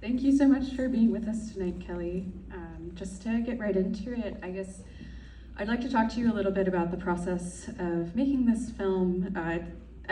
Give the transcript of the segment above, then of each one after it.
Thank you so much for being with us tonight, Kelly. Just to get right into it, I guess I'd like to talk to you a little bit about the process of making this film. I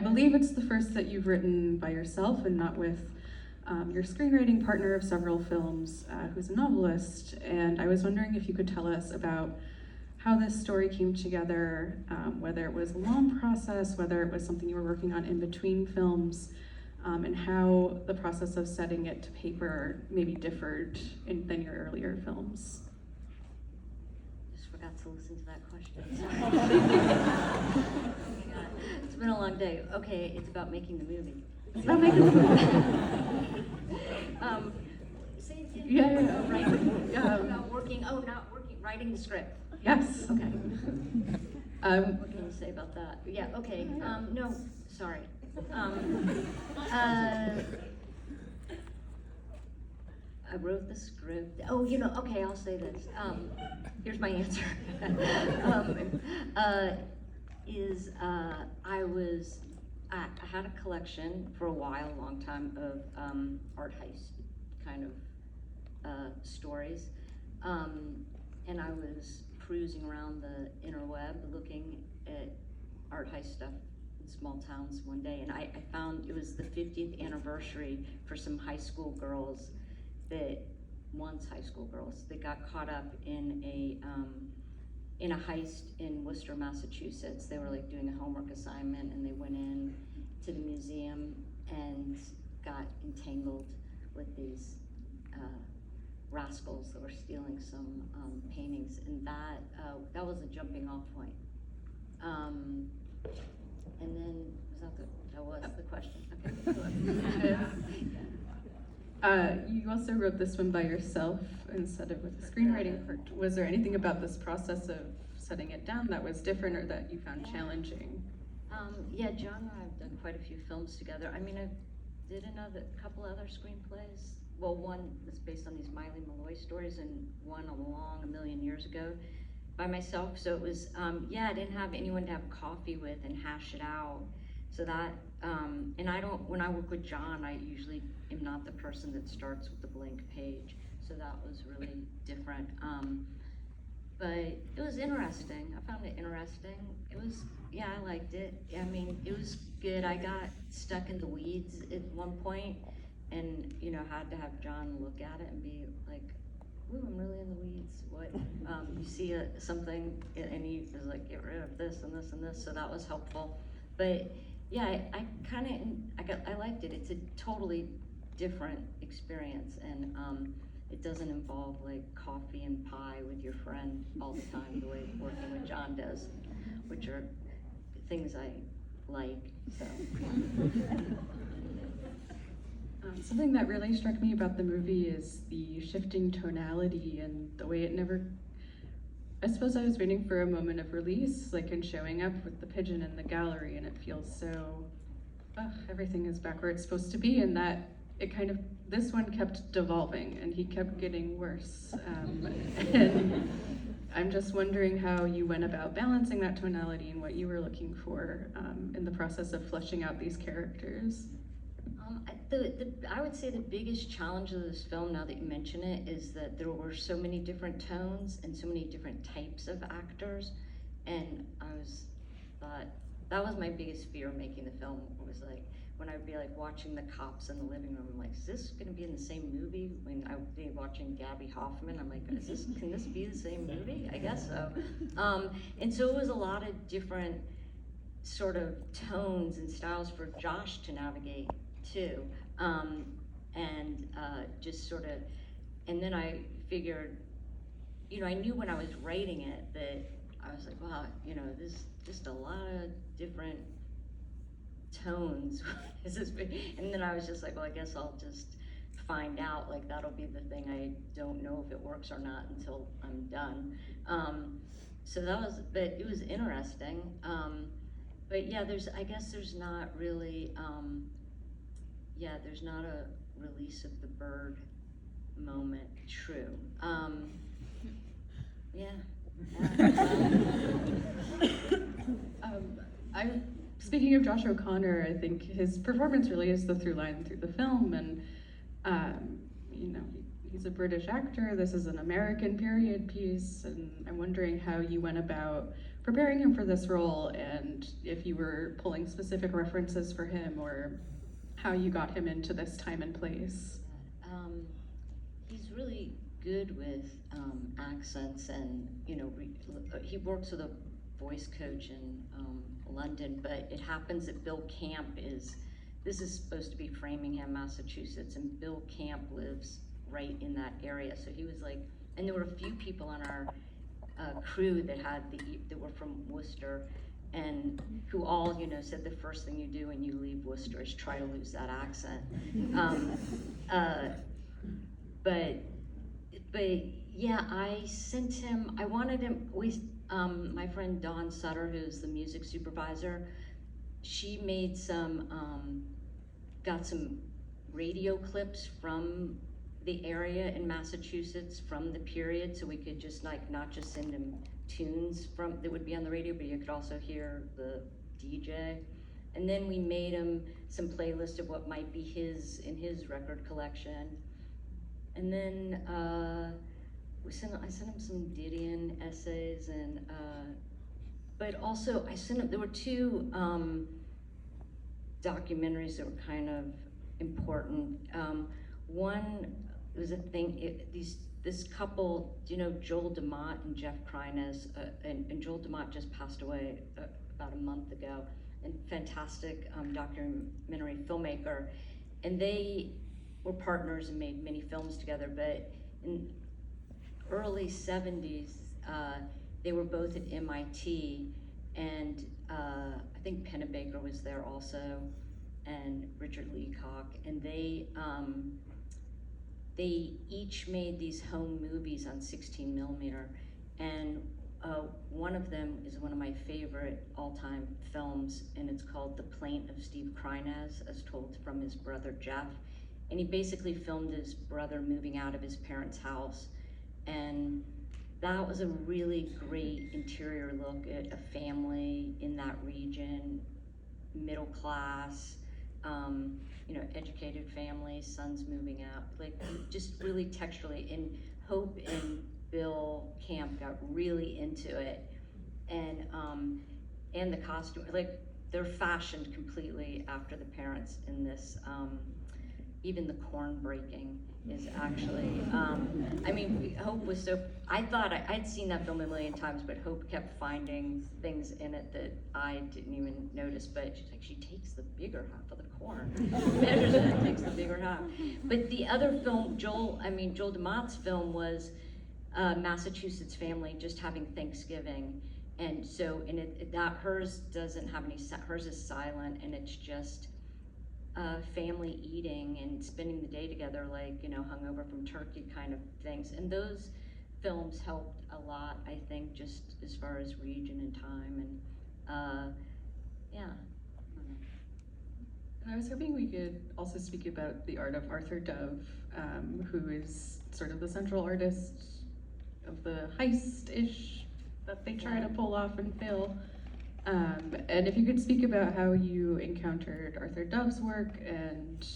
believe it's the first that you've written by yourself and not with your screenwriting partner of several films, who's a novelist. And I was wondering if you could tell us about how this story came together, whether it was a long process, whether it was something you were working on in between films, and how the process of setting it to paper maybe differed than your earlier films. Just forgot to listen to that question. Sorry. Oh my God. It's been a long day. Okay, it's about making the movie. It's about making the movie. Say it again. Yeah. Writing. About working. Oh, not working. Writing the script. Yes. Okay. What can you say about that? Yeah. Okay. No. Sorry. I wrote the script. Oh, okay, I'll say this. Here's my answer. I had a collection for a while, a long time, of art heist kind of stories. And I was cruising around the interweb looking at art heist stuff in small towns one day, and I found it was the 50th anniversary for some high school girls that got caught up in a heist in Worcester, Massachusetts. They were like doing a homework assignment, and they went in to the museum and got entangled with these rascals that were stealing some paintings, and that was a jumping off point. And then, that was the question? Okay. You also wrote this one by yourself instead of with a screenwriting part. Was there anything about this process of setting it down that was different or that you found challenging? Yeah, John and I have done quite a few films together. I mean, I did a couple other screenplays. Well, one was based on these Miley Malloy stories, and one a million years ago by myself. So it was, I didn't have anyone to have coffee with and hash it out. So that, and when I work with John, I usually am not the person that starts with the blank page. So that was really different. But it was interesting. I found it interesting. It was, I liked it. I mean, it was good. I got stuck in the weeds at one point and, had to have John look at it and be like, ooh, I'm really in the weeds. What, you see something and he was like, get rid of this and this and this. So that was helpful. But yeah, I liked it. It's a totally different experience, and it doesn't involve like coffee and pie with your friend all the time the way working with John does, which are things I like, so. Something that really struck me about the movie is the shifting tonality and the way it never, I suppose I was waiting for a moment of release, like in showing up with the pigeon in the gallery, and it feels so, everything is back where it's supposed to be, and that this one kept devolving and he kept getting worse. And I'm just wondering how you went about balancing that tonality and what you were looking for in the process of fleshing out these characters. I would say the biggest challenge of this film, now that you mention it, is that there were so many different tones and so many different types of actors, and thought that was my biggest fear making the film. Was like when I'd be like watching the cops in the living room, I'm like, is this going to be in the same movie? When I would be watching Gabby Hoffman, I'm like, can this be the same movie? I guess so. And so it was a lot of different sort of tones and styles for Josh to navigate too, and just sort of, and then I figured, I knew when I was writing it that I was like, wow, there's just a lot of different tones. And then I was just like, well, I guess I'll just find out, like that'll be the thing. I don't know if it works or not until I'm done. So but it was interesting. But yeah, I guess there's not really, there's not a release of the bird moment, true. Speaking of Josh O'Connor, I think his performance really is the through line through the film, and he's a British actor, this is an American period piece, and I'm wondering how you went about preparing him for this role, and if you were pulling specific references for him, or how you got him into this time and place. He's really good with accents, and he works with a voice coach in London, but it happens that Bill Camp this is supposed to be Framingham, Massachusetts, and Bill Camp lives right in that area. So he was like, and there were a few people on our crew that were from Worcester, and who all said the first thing you do when you leave Worcester is try to lose that accent. But yeah, I sent him. I wanted him. My friend Dawn Sutter, who's the music supervisor, she made got some radio clips from the area in Massachusetts from the period, so we could just not just send him tunes that would be on the radio, but you could also hear the DJ. And then we made him some playlist of what might be in his record collection. And then I sent him some Didion essays, and but also I sent him. There were two documentaries that were kind of important. One was this couple, Joel DeMott and Jeff Kreines, and Joel DeMott just passed away about a month ago, and fantastic documentary filmmaker, and they were partners and made many films together, but in early 70s, they were both at MIT, and I think Pennebaker was there also, and Richard Leacock, and they each made these home movies on 16 millimeter, and one of them is one of my favorite all-time films, and it's called The Plaint of Steve Kreines, as told from his brother Jeff. And he basically filmed his brother moving out of his parents' house, and that was a really great interior look at a family in that region, middle class, educated family, sons moving out, like just really texturally. And Hope and Bill Camp got really into it, and the costume, like they're fashioned completely after the parents in this. Even the corn breaking is actually, Hope was so, I thought I'd seen that film a million times, but Hope kept finding things in it that I didn't even notice, but she's like, she takes the bigger half of the corn, measures it and takes the bigger half. But the other film, Joel DeMott's film was Massachusetts family just having Thanksgiving. And so, hers doesn't have any, hers is silent, and it's just family eating and spending the day together, like, hungover from turkey kind of things. And those films helped a lot, I think, just as far as region and time, and yeah. And I was hoping we could also speak about the art of Arthur Dove, who is sort of the central artist of the heist-ish that they try to pull off and fail. And if you could speak about how you encountered Arthur Dove's work, and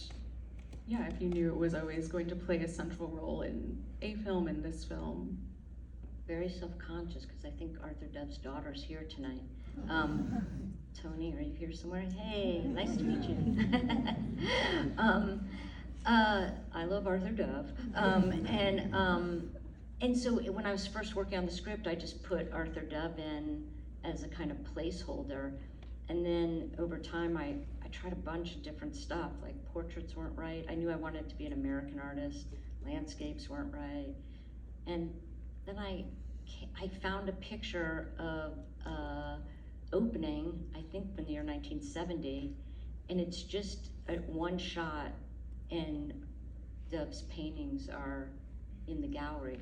if you knew it was always going to play a central role in a film, in this film. Very self-conscious, because I think Arthur Dove's daughter's here tonight. Tony, are you here somewhere? Hey, nice to meet you. I love Arthur Dove. And so when I was first working on the script, I just put Arthur Dove in as a kind of placeholder, and then over time I tried a bunch of different stuff. Like portraits weren't right. I knew I wanted to be an American artist. Landscapes weren't right, and then I found a picture of opening, I think from the year 1970, and it's just one shot, and Dove's paintings are in the gallery,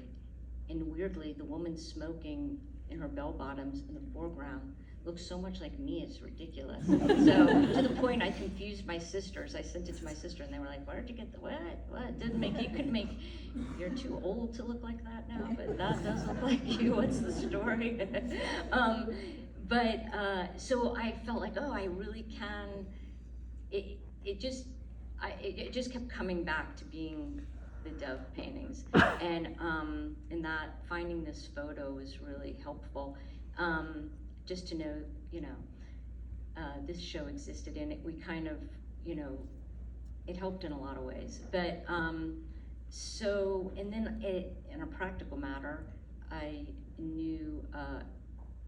and weirdly the woman smoking in her bell bottoms in the foreground looks so much like me, it's ridiculous. So to the point I confused my sisters. I sent it to my sister, and they were like, where did you get the what? You're too old to look like that now, but that does look like you, what's the story? So I felt like, I really can, it just kept coming back to being the dove paintings. And that finding this photo was really helpful. Just to know, this show existed, and we kind of, it helped in a lot of ways. But so, and then in a practical matter, I knew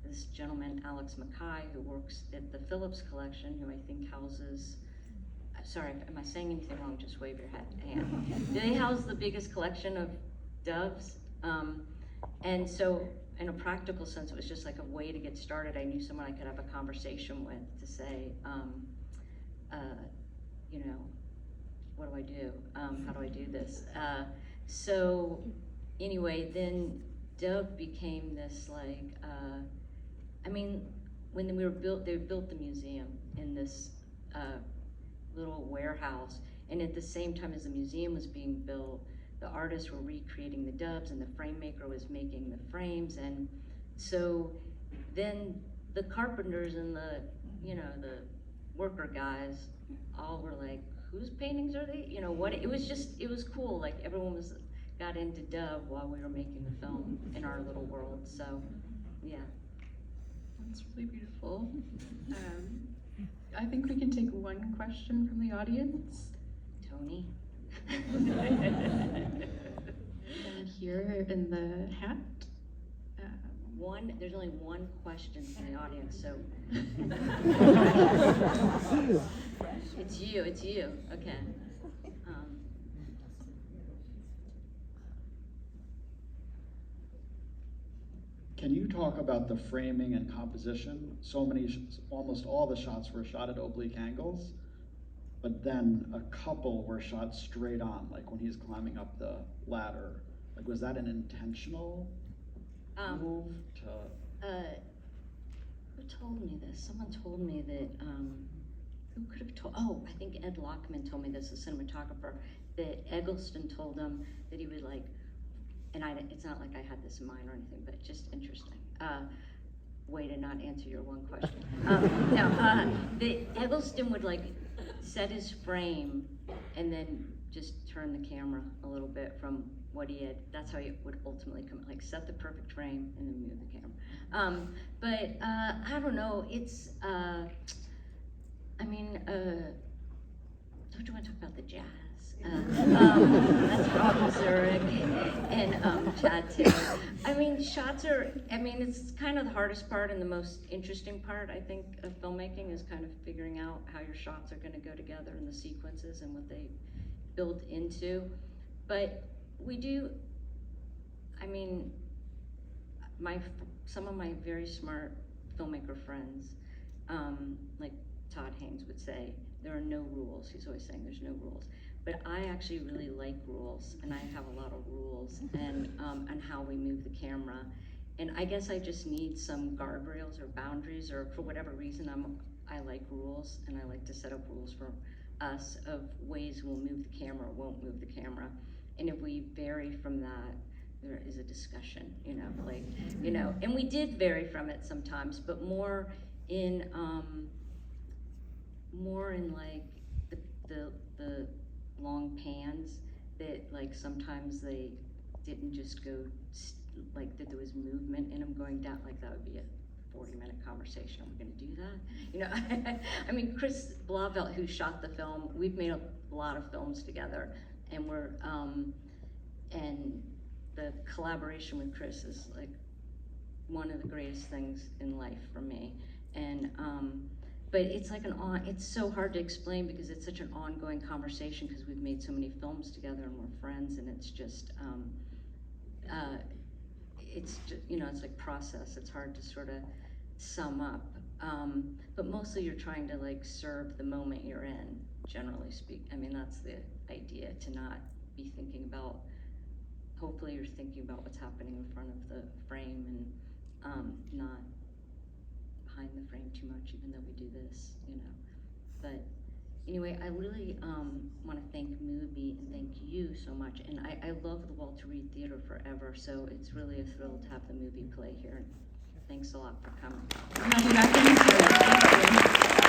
this gentleman, Alex Mackay, who works at the Phillips Collection, who I think houses, sorry, am I saying anything wrong? Just wave your hand. Do they house the biggest collection of doves? And so, in a practical sense, it was just like a way to get started. I knew someone I could have a conversation with to say, what do I do? How do I do this? So anyway, then dove became this like, when they built the museum in this little warehouse, and at the same time as the museum was being built, the artists were recreating the doves, and the frame maker was making the frames. And so then the carpenters and the worker guys all were like, whose paintings are they? It was cool. Like everyone got into dove while we were making the film in our little world. So yeah. That's really beautiful. I think we can take one question from the audience. Tony. Down here in the hat. There's only one question from the audience, so. It's you, okay. Can you talk about the framing and composition? Almost all the shots were shot at oblique angles, but then a couple were shot straight on, like when he's climbing up the ladder. Like, was that an intentional move to? Who told me this? Someone told me that, who could have told, I think Ed Lockman told me this, the cinematographer, that Eggleston told him that he would like, and it's not like I had this in mind or anything, but just interesting. Way to not answer your one question. That Eggleston would like set his frame and then just turn the camera a little bit from what he had. That's how he would ultimately come, like set the perfect frame and then move the camera. But I don't know, it's, don't you want to talk about the jazz? That's Rob Zurich and Chad Taylor. Shots are, it's kind of the hardest part and the most interesting part, I think, of filmmaking is kind of figuring out how your shots are going to go together and the sequences and what they build into. But we do, some of my very smart filmmaker friends, like Todd Haynes would say, there are no rules. He's always saying there's no rules. But I actually really like rules, and I have a lot of rules and how we move the camera. And I guess I just need some guardrails or boundaries, or for whatever reason, I like rules, and I like to set up rules for us of ways we'll move the camera or won't move the camera. And if we vary from that, there is a discussion, and we did vary from it sometimes, but more in like the long pans that like sometimes they didn't just go like that there was movement in them going down, like that would be a 40-minute conversation. Are we going to do that? Chris Blauvelt, who shot the film, we've made a lot of films together, and we're and the collaboration with Chris is like one of the greatest things in life for me. And but it's like it's so hard to explain because it's such an ongoing conversation because we've made so many films together and we're friends, and it's just it's like process. It's hard to sort of sum up, but mostly you're trying to like serve the moment you're in, generally speaking. That's the idea, to not be thinking about, hopefully you're thinking about what's happening in front of the frame and not behind the frame too much, even though we do this, But anyway, I really want to thank Mubi and thank you so much. And I love the Walter Reade Theater forever, so it's really a thrill to have the movie play here. Thanks a lot for coming. We'll be back in a minute. Thank you.